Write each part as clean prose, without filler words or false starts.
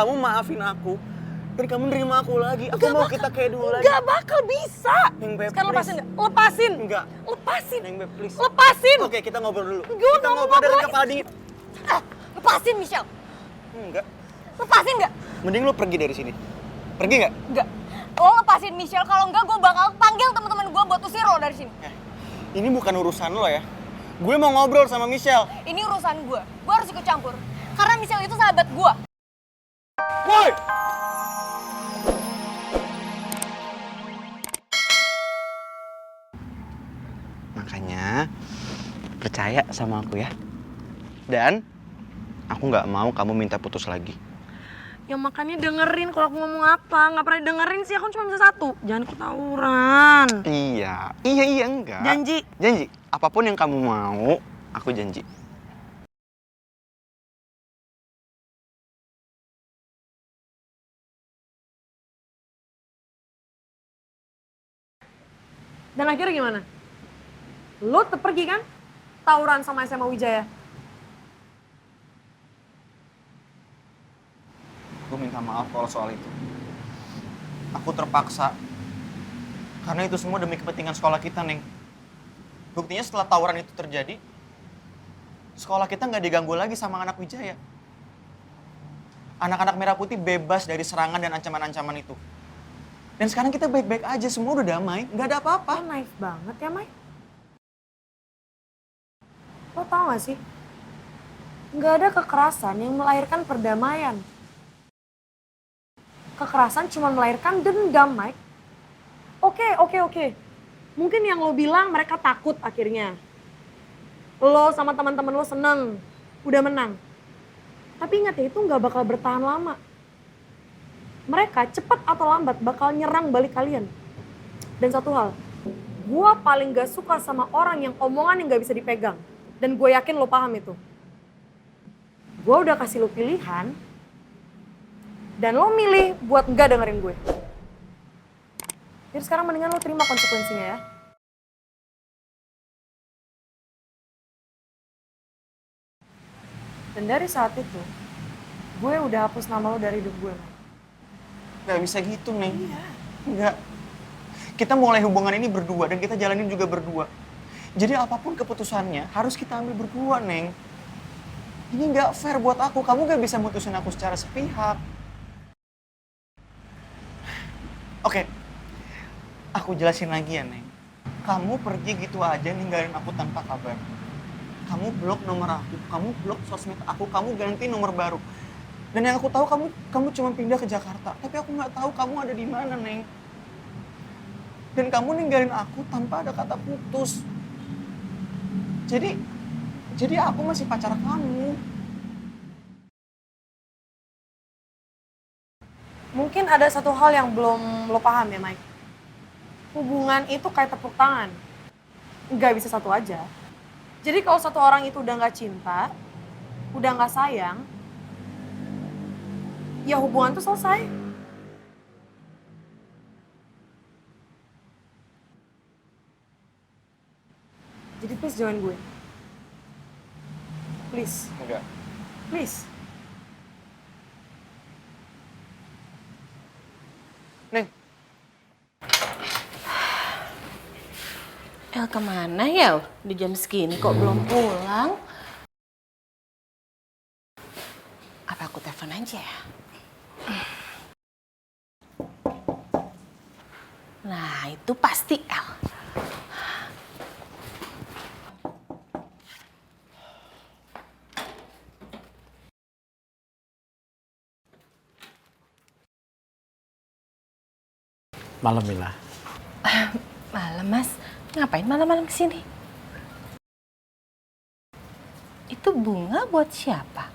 kamu maafin aku dan kamu nerima aku lagi. Aku mau kita kayak dulu lagi. Gak bakal bisa. Neng Beb, sekarang please. lepasin gak? Lepasin. Enggak. Lepasin. Neng Beb, please. Lepasin. Oke, kita ngobrol dulu. Gue Kita mau ngobrol dengan ngobrol. kepala dingin. Lepasin Michelle. Enggak. Lepasin gak? Mending lu pergi dari sini. Pergi nggak? Enggak. Lo lepasin Michelle, kalau enggak gue bakal panggil teman-teman gue buat usir lo dari sini. Ini bukan urusan lo ya. Gue mau ngobrol sama Michelle. Ini urusan gue harus ikut campur. Karena Michelle itu sahabat gue. Woi! Makanya percaya sama aku ya. Dan aku nggak mau kamu minta putus lagi. Ya makanya dengerin kalau aku ngomong apa. Nggak pernah dengerin sih, aku cuma bisa satu. Jangan ketawuran. Iya enggak. Janji. Janji. Apapun yang kamu mau, aku janji. Dan akhirnya gimana? Lo tetep pergi kan? Tawuran sama SMA Wijaya. Gue minta maaf kalau soal itu. Aku terpaksa. Karena itu semua demi kepentingan sekolah kita, Neng. Buktinya setelah tawuran itu terjadi, sekolah kita nggak diganggu lagi sama anak Wijaya. Anak-anak Merah Putih bebas dari serangan dan ancaman-ancaman itu. Dan sekarang kita baik-baik aja, semua udah damai, nggak ada apa-apa. Lo naif banget ya, Mai. Lo tau gak sih? Nggak ada kekerasan yang melahirkan perdamaian. Kekerasan cuma melahirkan dendam, Mike. Oke. Mungkin yang lo bilang mereka takut akhirnya. Lo sama teman-teman lo seneng, udah menang. Tapi ingat ya, itu nggak bakal bertahan lama. Mereka cepat atau lambat bakal nyerang balik kalian. Dan satu hal, gue paling gak suka sama orang yang omongan yang gak bisa dipegang. Dan gue yakin lo paham itu. Gue udah kasih lo pilihan, dan lo milih buat nggak dengerin gue. Jadi sekarang mendingan lo terima konsekuensinya ya. Dan dari saat itu, gue udah hapus nama lo dari hidup gue. Nggak bisa gitu, Neng. Iya. Nggak. Kita mulai hubungan ini berdua dan kita jalanin juga berdua. Jadi apapun keputusannya harus kita ambil berdua, Neng. Ini nggak fair buat aku. Kamu nggak bisa mutusin aku secara sepihak. Oke, aku jelasin lagi ya, Neng. Kamu pergi gitu aja ninggalin aku tanpa kabar. Kamu blok nomor aku, kamu blok sosmed aku, kamu ganti nomor baru. Dan yang aku tahu kamu cuma pindah ke Jakarta. Tapi aku nggak tahu kamu ada di mana, Neng. Dan kamu ninggalin aku tanpa ada kata putus. Jadi aku masih pacar kamu. Mungkin ada satu hal yang belum lo paham ya, Mike. Hubungan itu kayak tepuk tangan. Nggak bisa satu aja. Jadi kalau satu orang itu udah nggak cinta, udah nggak sayang, ya hubungan tuh selesai. Jadi please join gue. Please. Enggak. Please. Neng. El kemana ya? Di jam segini kok belum pulang? Apa aku telepon aja ya? Nah, itu pasti El. Malam, Mila. Malam, Mas. Ngapain malam-malam kesini? Itu bunga buat siapa?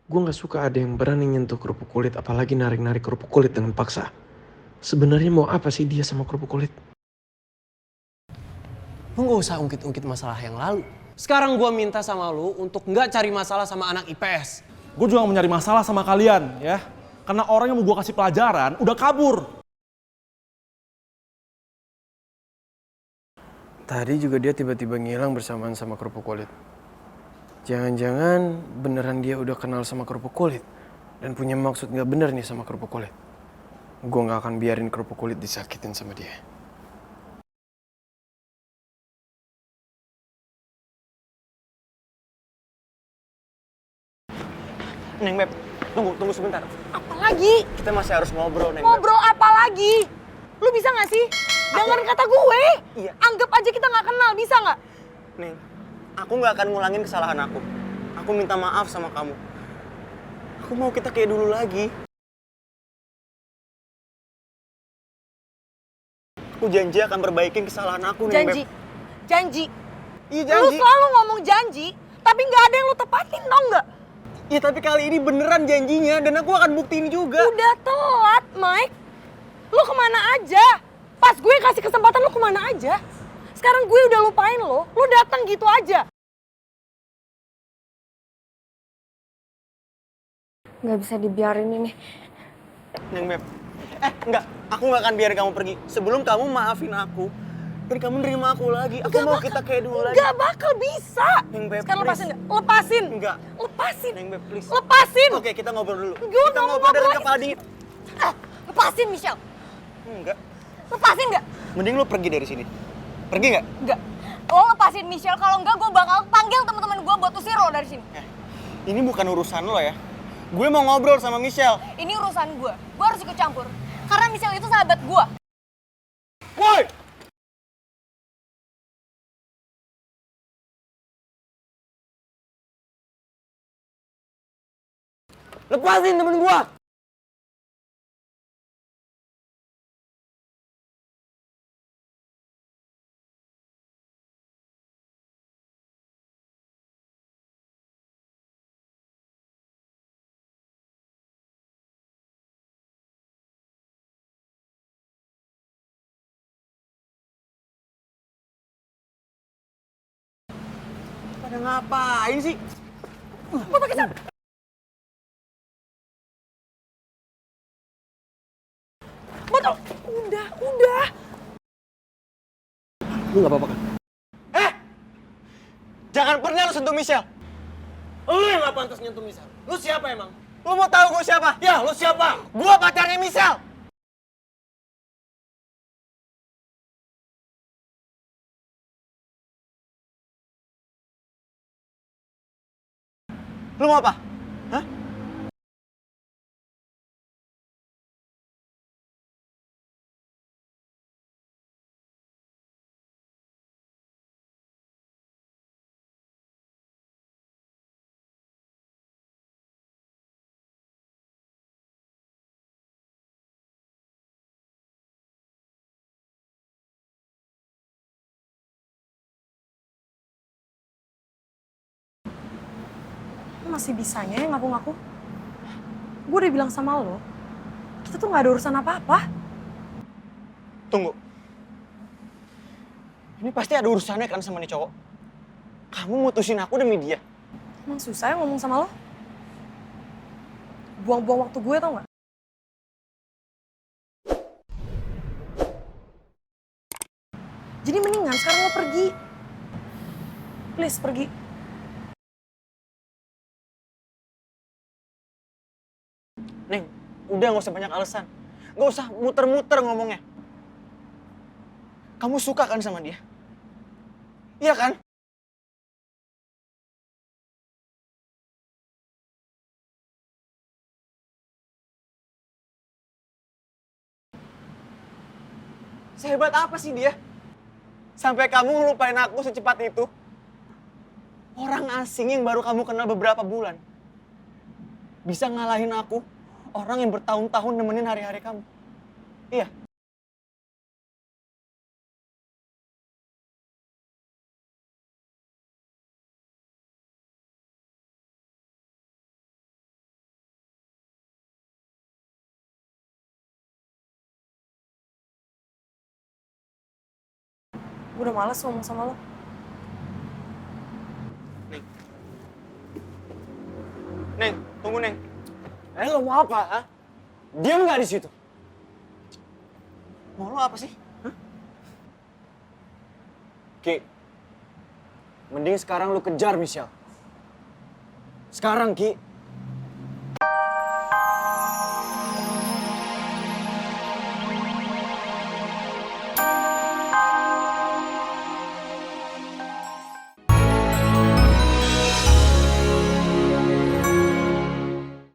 Gue gak suka ada yang berani nyentuh kerupuk kulit, apalagi narik-narik kerupuk kulit dengan paksa. Sebenarnya mau apa sih dia sama kerupuk kulit? Lu gak usah ungkit-ungkit masalah yang lalu. Sekarang gue minta sama lu untuk gak cari masalah sama anak IPS. Gue juga mau nyari masalah sama kalian ya. Karena orang yang mau gue kasih pelajaran udah kabur. Tadi juga dia tiba-tiba ngilang bersamaan sama kerupuk kulit. Jangan-jangan beneran dia udah kenal sama kerupuk kulit dan punya maksud gak bener nih sama kerupuk kulit. Gue gak akan biarin kerupuk kulit disakitin sama dia. Neng Beb, tunggu sebentar. Apa lagi? Kita masih harus ngobrol, Neng Beb. Ngobrol apa lagi? Lu bisa gak sih? Dengerin kata gue. Iya. Anggap aja kita gak kenal, bisa gak? Neng, aku nggak akan ngulangin kesalahan aku. Aku minta maaf sama kamu. Aku mau kita kayak dulu lagi. Aku janji akan perbaikin kesalahan aku, Neng Janji. Beb. Janji. Iya Lu janji. selalu ngomong janji, tapi gak ada yang lu tepatin, tau gak? Iya tapi kali ini beneran janjinya dan aku akan buktiin juga. Udah telat, Mike. Lu kemana aja? Pas gue kasih kesempatan lu kemana aja? Sekarang gue udah lupain lo, lu datang gitu aja. Gak bisa dibiarin ini. Neng Beb. Enggak. Aku nggak akan biarin kamu pergi. Sebelum kamu maafin aku, dan kamu nerima aku lagi. Aku mau kita kayak dulu lagi. Gak bakal bisa. Neng Beb, Sekarang please. lepasin gak? Lepasin. Enggak. Lepasin. Neng Beb, please. Lepasin. Oke, kita ngobrol dulu. Gue Kita nggak mau ngobrol dengan ngobrol kepala dingin. Lepasin, Michelle. Enggak. Lepasin gak? Mending lu pergi dari sini. Pergi nggak? Enggak. Lo lepasin Michelle, kalau enggak gue bakal panggil teman-teman gue buat usir lo dari sini. Ini bukan urusan lo ya. Gue mau ngobrol sama Michelle. Ini urusan gue harus ikut campur. Karena Michelle itu sahabat gue. Woi! Lepasin temen gua! Pada ngapain sih? Gue pakai sabuk. Betul. Udah. Lu gak apa-apa kan? Jangan pernah lo sentuh Michelle. Lu yang gak pantas nyentuh Michelle. Lu siapa emang? Lo mau tahu gue siapa? Ya, lu siapa? Gua pacarnya Michelle. Lu mau apa? Hah? Lo masih bisanya ya ngaku-ngaku? Gue udah bilang sama lo, kita tuh gak ada urusan apa-apa. Tunggu. Ini pasti ada urusannya kan sama nih cowok. Kamu mutusin aku demi dia. Emang susah ya ngomong sama lo? Buang-buang waktu gue tau gak? Jadi mendingan sekarang lo pergi. Please pergi. Neng, udah gak usah banyak alasan. Gak usah muter-muter ngomongnya. Kamu suka kan sama dia? Iya kan? Sehebat apa sih dia? Sampai kamu ngelupain aku secepat itu? Orang asing yang baru kamu kenal beberapa bulan. Bisa ngalahin aku, orang yang bertahun-tahun nemenin hari-hari kamu. Iya. Gue udah males ngomong sama lo. Neng. Neng, tunggu Neng. Lo mau apa, ha? Diam nggak di situ? Mau lo apa sih? Hah? Ki, mending sekarang lu kejar Michelle. Sekarang, Ki.